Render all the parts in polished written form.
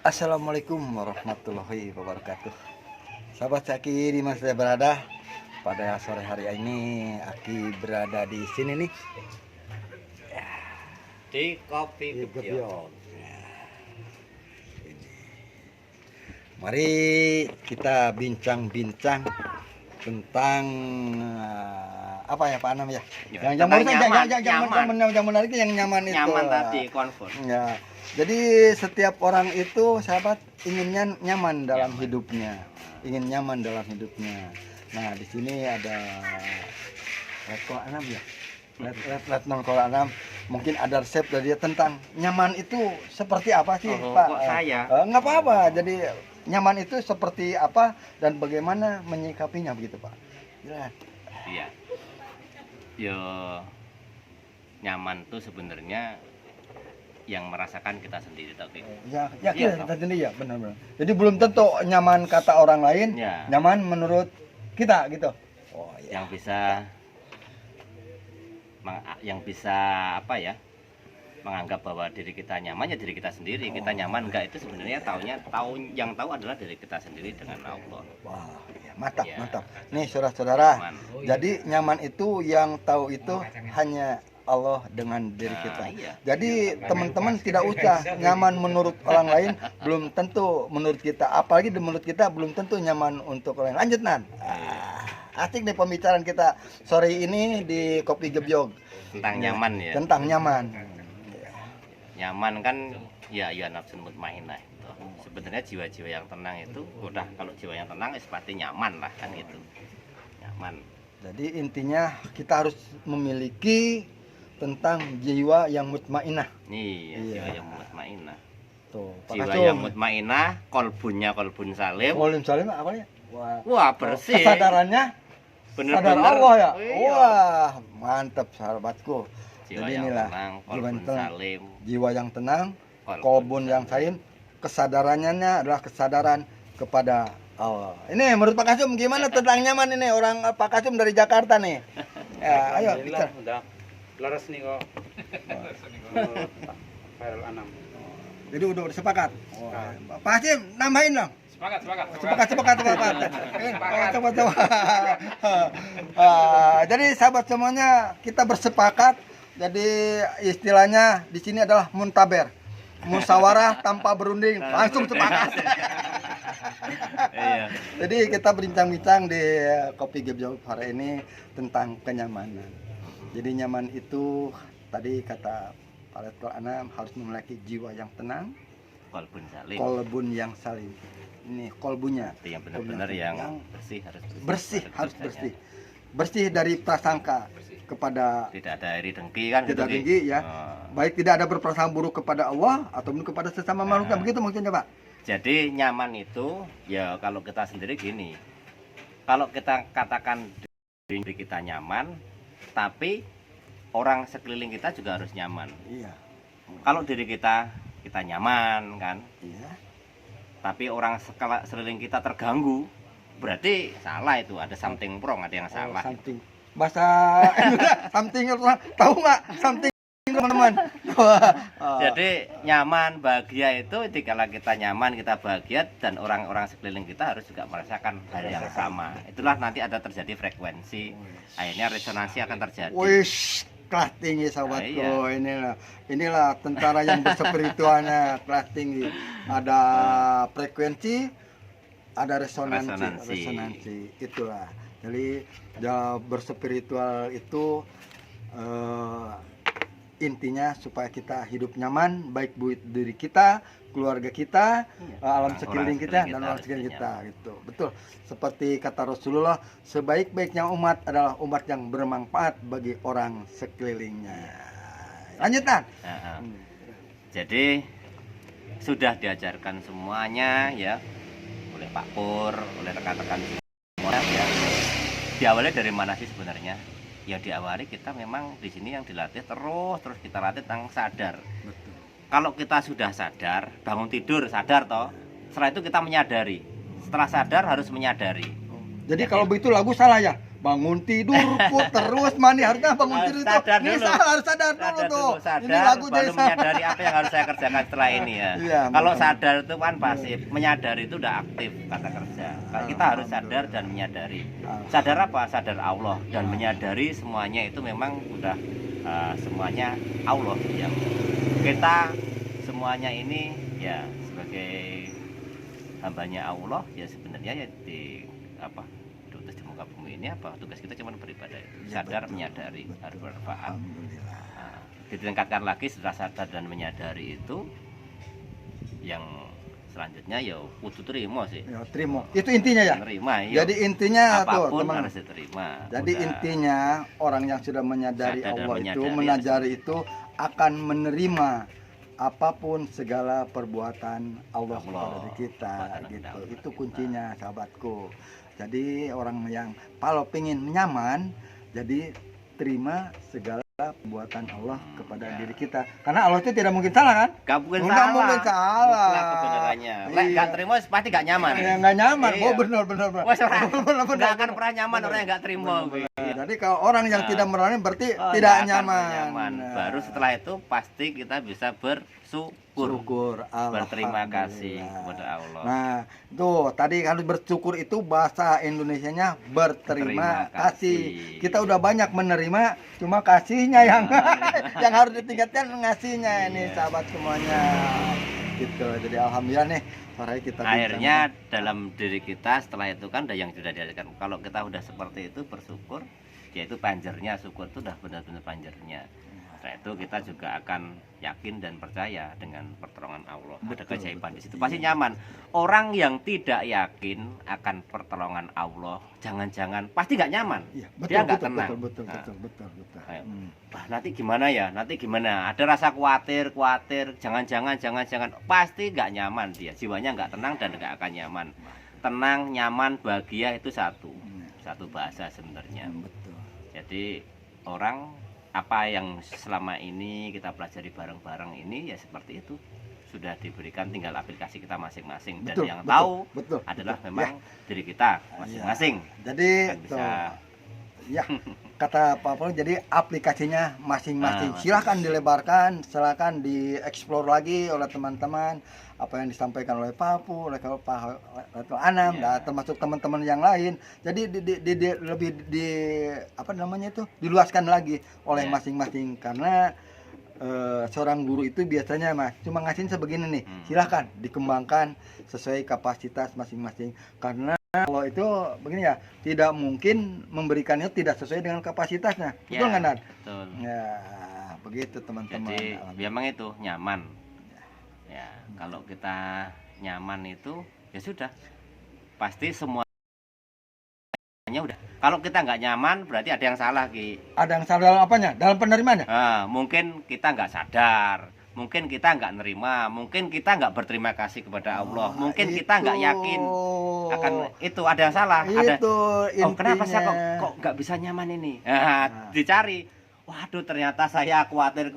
Assalamualaikum warahmatullahi wabarakatuh. Sahabat Aki, di mana saya berada pada sore hari ini, Aki berada di sini nih Di Kopi Gebyon. Mari kita bincang-bincang tentang apa ya Pak Anam ya? Yang menarik yang nyaman itu. Nyaman tadi, comfort. Ya. Jadi setiap orang itu sahabat inginnya nyaman dalam hidupnya, ingin nyaman dalam hidupnya. Nah di sini ada Letko Anam ya, Letnon Kola Anam. Mungkin ada resep dari dia tentang nyaman itu seperti apa sih Pak? Kok saya? Nggak apa-apa. Jadi nyaman itu seperti apa dan bagaimana menyikapinya begitu Pak? Jelas. Iya. Yo, nyaman tuh sebenarnya yang merasakan kita sendiri tapi Ya, Iya, kita sendiri ya, benar-benar. Jadi belum tentu nyaman kata orang lain, Ya. nyaman menurut kita gitu. Oh iya. yang bisa apa ya? Menganggap bahwa diri kita nyaman ya diri kita sendiri. Kita nyaman enggak itu sebenarnya yang tahu adalah diri kita sendiri dengan Allah. Wah, iya, mantap, Ya. mantap. Nih saudara-saudara, Nyaman. jadi nyaman itu yang tahu itu hanya Allah dengan diri kita. Iya. Jadi teman-teman tidak usah nyaman menurut orang lain, belum tentu menurut kita. Apalagi menurut kita belum tentu nyaman untuk orang lain. Lanjut Nan. Asik nih pembicaraan kita sore ini di Kopi Gebyon. Tentang nyaman ya. Tentang nyaman. Nyaman kan ya nafsu mutmainnah itu. Sebenarnya jiwa-jiwa yang tenang itu udah kalau jiwa yang tenang pasti nyaman lah kan gitu. Nyaman. Jadi intinya kita harus memiliki tentang jiwa yang mutmainnah. Iya, Iya. jiwa yang mutmainnah. Tuh, Pak Jiwa Kasum. yang mutmainnah, kolbunnya kolbun salim. Mulim salim apa ya? Wah, Wah, bersih. kesadarannya sadar Bener-bener. Allah ya. Iya. Wah, mantap sahabatku. Jiwa Jadi yang inilah tenang, jiwa kolbun yang tenang. salim. Jiwa yang tenang, Kolbun kolbun yang salim, kesadarannya adalah kesadaran kepada Allah. Ini menurut Pak Kasum gimana tentang nyaman ini orang Pak Kasum dari Jakarta nih? Ya, ayo bicara. Udah laras nih kok. Viral 6. Jadi udah sepakat. Pak Hasim nambahin dong. Sepakat. Coba. Jadi sahabat semuanya kita bersepakat. Jadi istilahnya di sini adalah muntaber. Musyawarah tanpa berunding, langsung sepakat. Iya. Jadi kita berbincang-bincang di Kopi Gebyon hari ini tentang kenyamanan. Jadi nyaman itu tadi kata Pak Letko Anam harus memiliki jiwa yang tenang, Kolbun salim. kolbun yang salim. Ini kolbunya. Itu yang benar-benar yang bersih harus bersih, harus bisanya. bersih. Bersih dari prasangka kepada Tidak ada iri dengki kan tidak Ki? tinggi ya. Oh. Baik tidak ada berprasangka buruk kepada Allah ataupun kepada sesama makhluk. Begitu maksudnya, Pak? Jadi nyaman itu ya kalau kita sendiri gini. Kalau kita katakan diri kita nyaman, tapi orang sekeliling kita juga harus nyaman. Iya. Kalau diri kita nyaman kan, Iya. tapi orang sekeliling kita terganggu, berarti salah itu, ada something wrong, ada yang salah. Something. Bahasa Indonesia something tahu nggak? Something teman-teman. Jadi nyaman, bahagia itu dikala kita nyaman, kita bahagia dan orang-orang sekeliling kita harus juga merasakan hal yang sama. Itulah nanti ada terjadi frekuensi, akhirnya resonansi akan terjadi. Wis, kelas tinggi sahabatku. Iya. Inilah tentara yang berspiritualnya kelas tinggi. Ada frekuensi, ada resonansi. Itulah. Jadi berspiritual itu intinya supaya kita hidup nyaman, baik buat diri kita, keluarga kita, alam sekeliling kita, dan alam sekeliling kita. Gitu. Betul. Seperti kata Rasulullah, sebaik-baiknya umat adalah umat yang bermanfaat bagi orang sekelilingnya. Lanjutkan. Jadi sudah diajarkan semuanya ya oleh Pak Pur, oleh rekan-rekan semua ya. Diawali dari mana sih sebenarnya? Ya diawali kita memang di sini yang dilatih terus kita latih tentang sadar. Betul. Kalau kita sudah sadar, bangun tidur sadar toh. Setelah itu kita menyadari. Setelah sadar harus menyadari. Jadi kalau begitu lagu salah ya. bangun tidur kok terus mandi, harusnya bangun Harus tidur sadar ini dulu. salah, harus sadar dulu Sadar tuh. dulu, sadar Ini lagu jadi baru salah. menyadari apa yang harus saya kerjakan setelah ini ya. Iya, Kalau betul. sadar itu kan pasif, menyadari itu udah aktif kata kerja. Kalau kita harus sadar dan menyadari. Sadar apa? Sadar Allah dan menyadari semuanya itu memang udah semuanya Allah yang kita semuanya ini ya sebagai hambanya Allah ya sebenarnya ya di apa diutus di muka bumi ini apa tugas kita cuma beribadah itu Ya, sadar betul. menyadari harus bermanfaat. Alhamdulillah. Nah, ditingkatkan lagi setelah sadar dan menyadari itu yang selanjutnya ya kudu terima sih. Ya, terima. Itu intinya ya. Terima ya. Jadi intinya tuh, apapun teman. harus diterima. Jadi Udah. intinya orang yang sudah menyadari Sadar dan Allah itu menyadari menyadari itu akan menerima apapun segala perbuatan Allah kepada diri kita Perbuatan gitu. Allah Itu kita. kuncinya sahabatku. Jadi orang yang kalau pengen nyaman, jadi terima segala perbuatan Allah kepada ya. diri kita. Karena Allah itu tidak mungkin salah kan? Gak mungkin Nggak salah. mungkin salah. Mutlak kebenarannya. Lek Iya. gak terima pasti gak nyaman. Ya nggak nyaman. Iya. Oh benar benar. Wes ora. Benar, benar. Gak akan pernah nyaman orang yang gak terima. Jadi kalau orang yang Nah. tidak merani berarti Oh, tidak nggak akan nyaman. nyaman. Nah. Baru setelah itu pasti kita bisa bersyukur. Syukur, Berterima alhamdulillah. kasih kepada Allah. Nah, tuh tadi harus bersyukur itu bahasa Indonesianya berterima Berterima kasih. kasih. Kita udah banyak menerima, cuma kasihnya yang yang harus ditingkatkan ngasihnya ini Iya. sahabat semuanya. Gitu. Jadi alhamdulillah nih sore kita Akhirnya dalam diri kita setelah itu kan ada yang sudah diajarkan. Kalau kita udah seperti itu bersyukur, yaitu panjernya syukur itu udah benar-benar panjernya. Setelah itu kita juga akan yakin dan percaya dengan pertolongan Allah. Ada Betul, keajaiban betul. di situ. Pasti nyaman. Orang yang tidak yakin akan pertolongan Allah, jangan-jangan pasti nggak nyaman. Iya, Dia nggak tenang. betul, Nah. betul. Ayo. Wah, nanti gimana ya? Nanti gimana? Ada rasa khawatir, jangan-jangan, pasti nggak nyaman dia. Jiwanya nggak tenang dan nggak akan nyaman. Tenang, nyaman, bahagia itu satu bahasa sebenarnya. Betul. Jadi orang apa yang selama ini kita pelajari bareng-bareng ini ya seperti itu sudah diberikan, tinggal aplikasi kita masing-masing dan Betul, yang betul, tahu betul, adalah betul. memang diri kita masing-masing. Jadi Kan bisa ya kata Pak Paul, jadi aplikasinya masing-masing. Nah, Silahkan dilebarkan, silahkan dieksplor lagi oleh teman-teman apa yang disampaikan oleh Pak Paul, oleh Pak Anam, Ya. dan termasuk teman-teman yang lain. Jadi lebih apa namanya itu diluaskan lagi oleh Ya. masing-masing karena seorang guru itu biasanya mas cuma ngasihin sebegini nih. Silahkan dikembangkan sesuai kapasitas masing-masing karena kalau itu begini ya, tidak mungkin memberikannya tidak sesuai dengan kapasitasnya. Betul nggak, Nan? betul. Ya, begitu teman-teman. Jadi memang itu nyaman. Ya, kalau kita nyaman itu ya sudah. Pasti semuanya udah. Kalau kita nggak nyaman berarti ada yang salah, Ki. Ada yang salah dalam apanya? Dalam penerimaannya? Nah, mungkin kita nggak sadar, mungkin kita nggak nerima, mungkin kita nggak berterima kasih kepada Allah, mungkin kita nggak yakin akan itu ada yang salah. Ada, Itu oh kenapa saya intinya. kok nggak bisa nyaman ini? Nah, dicari. Waduh, ternyata saya khawatir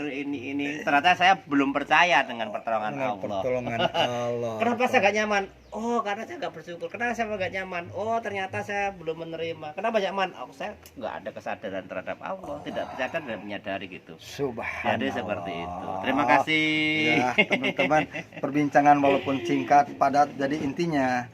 ini. Ternyata saya belum percaya dengan pertolongan Dengan Allah. pertolongan Allah. Kenapa saya nggak nyaman? Oh, karena saya nggak bersyukur. Kenapa saya nggak nyaman? Oh, ternyata saya belum menerima. Kenapa nyaman? Oh, saya nggak ada kesadaran terhadap Allah, tidak sadar dan menyadari gitu. Subhanallah. Jadi seperti itu. Terima kasih. Ya, teman-teman, perbincangan walaupun singkat, padat. Jadi intinya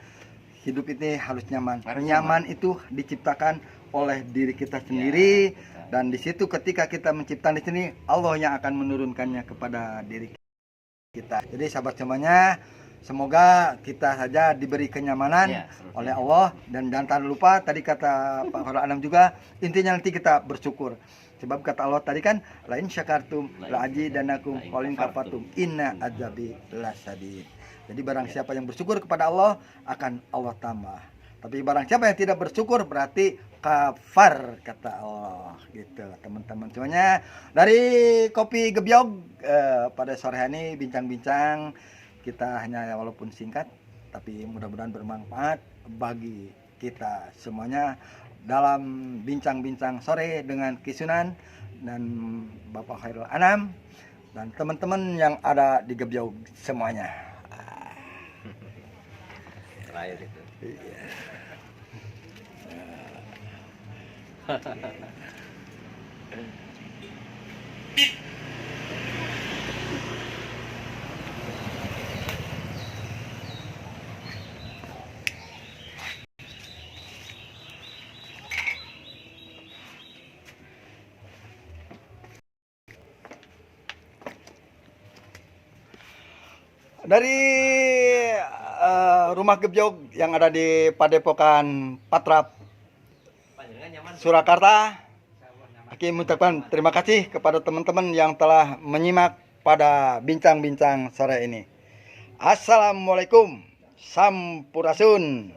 hidup ini harus nyaman. Harus Nyaman itu diciptakan oleh diri kita sendiri. Ya, Dan di situ ketika kita menciptakan di sini, Allah yang akan menurunkannya kepada diri kita. Jadi sahabat semuanya, semoga kita saja diberi kenyamanan Ya, oleh Allah, dan jangan lupa tadi kata Pak Farul Anam juga, intinya nanti kita bersyukur. Sebab kata Allah tadi kan, lain syakartum la azidanakum walin kafatum inna azabi lasadid. Jadi barang siapa yang bersyukur kepada Allah akan Allah tambah. Tapi barang siapa yang tidak bersyukur berarti kafar kata Allah gitu teman-teman semuanya. Dari Kopi Gebyog pada sore hari ini bincang-bincang kita hanya walaupun singkat tapi mudah-mudahan bermanfaat bagi kita semuanya dalam bincang-bincang sore dengan Kisunan dan Bapak Khairul Anam dan teman-teman yang ada di Gebyog semuanya. terakhir itu. Dari rumah Gebjog yang ada di Padepokan Patrap, Surakarta, Aki mengucapkan terima kasih kepada teman-teman yang telah menyimak pada bincang-bincang sore ini. Assalamualaikum, sampurasun.